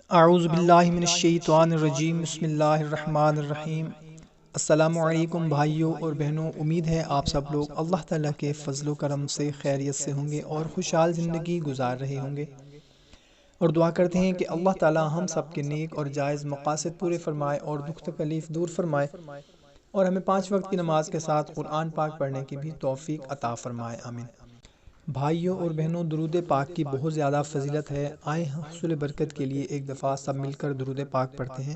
اعوذ باللہ من الشیطان الرجیم، بسم اللہ الرحمن الرحیم۔ السلام علیکم بھائیوں اور بہنوں، امید ہے آپ سب لوگ اللہ تعالیٰ کے فضل و کرم سے خیریت سے ہوں گے اور خوشحال زندگی گزار رہے ہوں گے، اور دعا کرتے ہیں کہ اللہ تعالیٰ ہم سب کے نیک اور جائز مقاصد پورے فرمائے اور دکھ تکلیف دور فرمائے، اور ہمیں 5 وقت کی نماز کے ساتھ قرآن پاک پڑھنے کی بھی توفیق عطا فرمائے، آمین۔ بھائیوں اور بہنوں، درود پاک کی بہت زیادہ فضیلت ہے۔ آئے ہم حصول برکت کے لیے ایک دفعہ سب مل کر درود پاک پڑھتے ہیں۔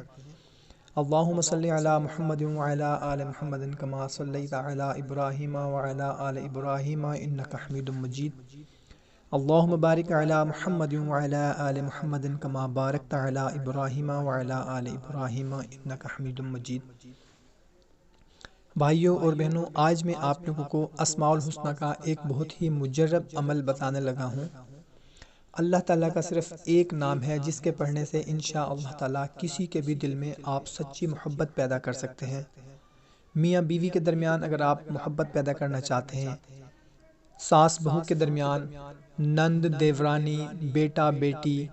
اللہم صلی علی محمد وعلی آل محمد کما صلیت علی ابراہیم وعلی آل ابراہیم انک حمید مجید۔ اللہم بارک علی محمد وعلی آل محمد کما بارکت علی ابراہیم وعلی آل ابراہیم انک حمید مجید۔ بھائیوں اور بہنوں، آج میں آپ لوگوں کو اسماء الحسنی کا ایک بہت ہی مجرب عمل بتانے لگا ہوں۔ اللہ تعالیٰ کا صرف ایک نام ہے جس کے پڑھنے سے انشاءاللہ تعالیٰ کسی کے بھی دل میں آپ سچی محبت پیدا کر سکتے ہیں۔ میاں بیوی کے درمیان اگر آپ محبت پیدا کرنا چاہتے ہیں، ساس بہو کے درمیان، نند دیورانی، بیٹا بیٹی،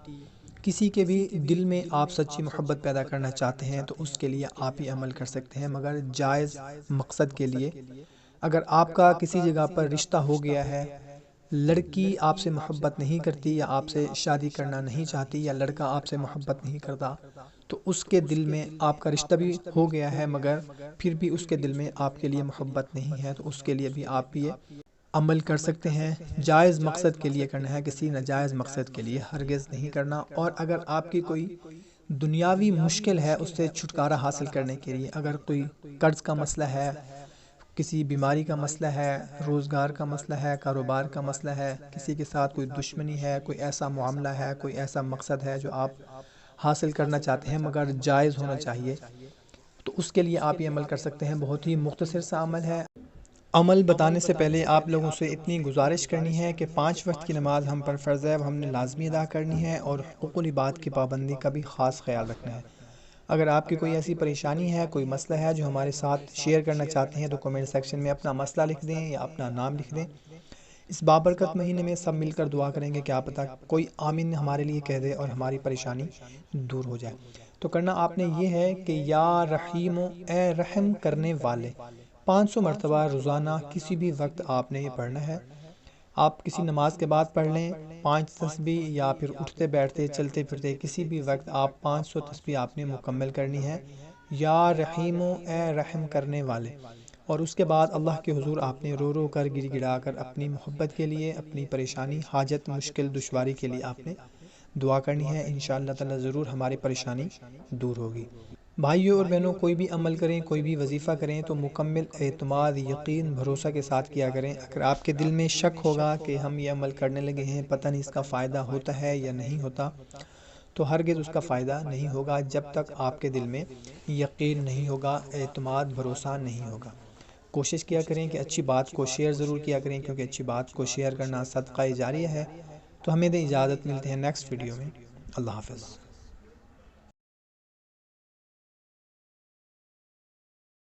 کسی کے بھی دل میں آپ سچی محبت پیدا کرنا چاہتے ہیں تو اس کے لیے آپ ہی عمل کر سکتے ہیں، مگر جائز مقصد کے لیے۔ اگر آپ کا کسی جگہ پر رشتہ ہو گیا ہے، لڑکی آپ سے محبت نہیں کرتی یا آپ سے شادی کرنا نہیں چاہتی، یا لڑکا آپ سے محبت نہیں کرتا، تو اس کے دل میں آپ کا رشتہ بھی ہو گیا ہے مگر پھر بھی اس کے دل میں آپ کے لیے محبت نہیں ہے، تو اس کے لیے بھی آپ یہ عمل کر سکتے ہیں۔ جائز مقصد کے لیے کرنا ہے، کسی ناجائز مقصد کے لیے ہرگز نہیں کرنا۔ اور اگر آپ کی کوئی دنیاوی مشکل ہے، اس سے چھٹکارا حاصل کرنے کے لیے، اگر کوئی قرض کا مسئلہ ہے، کسی بیماری کا مسئلہ ہے، روزگار کا مسئلہ ہے، کاروبار کا مسئلہ ہے، کسی کے ساتھ کوئی دشمنی ہے، کوئی ایسا معاملہ ہے، کوئی ایسا مقصد ہے جو آپ حاصل کرنا چاہتے ہیں مگر جائز ہونا چاہیے، تو اس کے لیے آپ یہ عمل کر سکتے ہیں۔ بہت ہی مختصر سا عمل ہے۔ عمل بتانے سے پہلے آپ لوگوں سے اتنی گزارش کرنی ہے کہ 5 وقت کی نماز ہم پر فرض ہے، ہم نے لازمی ادا کرنی ہے، اور حقوق العباد کی پابندی کا بھی خاص خیال رکھنا ہے۔ اگر آپ کی کوئی ایسی پریشانی ہے، کوئی مسئلہ ہے جو ہمارے ساتھ شیئر کرنا چاہتے ہیں، تو کمنٹ سیکشن میں اپنا مسئلہ لکھ دیں یا اپنا نام لکھ دیں۔ اس بابرکت مہینے میں سب مل کر دعا کریں گے، کیا پتہ کوئی آمین ہمارے لیے کہہ دے اور ہماری پریشانی دور ہو جائے۔ تو کرنا آپ نے یہ ہے کہ یا رحیم، اے رحم کرنے والے، 500 مرتبہ روزانہ کسی بھی وقت آپ نے یہ پڑھنا ہے۔ آپ کسی نماز کے بعد پڑھ لیں، 5 تسبیح، یا پھر اٹھتے بیٹھتے چلتے پھرتے کسی بھی وقت آپ 500 تسبیح آپ نے مکمل کرنی ہے، یا رحیم اے رحم کرنے والے۔ اور اس کے بعد اللہ کے حضور آپ نے رو رو کر گڑ گڑا کر اپنی محبت کے لیے، اپنی پریشانی، حاجت، مشکل، دشواری کے لیے آپ نے دعا کرنی ہے۔ انشاءاللہ تعالی ضرور ہماری پریشانی دور ہوگی۔ بھائیوں اور بہنوں، کوئی بھی عمل کریں، کوئی بھی وظیفہ کریں تو مکمل اعتماد، یقین، بھروسہ کے ساتھ کیا کریں۔ اگر آپ کے دل میں شک ہوگا کہ ہم یہ عمل کرنے لگے ہیں، پتہ نہیں اس کا فائدہ ہوتا ہے یا نہیں ہوتا، تو ہرگز اس کا فائدہ نہیں ہوگا جب تک آپ کے دل میں یقین نہیں ہوگا، اعتماد، بھروسہ نہیں ہوگا۔ کوشش کیا کریں کہ اچھی بات کو شیئر ضرور کیا کریں، کیونکہ اچھی بات کو شیئر کرنا صدقہ جاریہ ہے۔ تو ہمیں دے اجازت، ملتے ہیں نیکسٹ ویڈیو میں۔ اللہ حافظ۔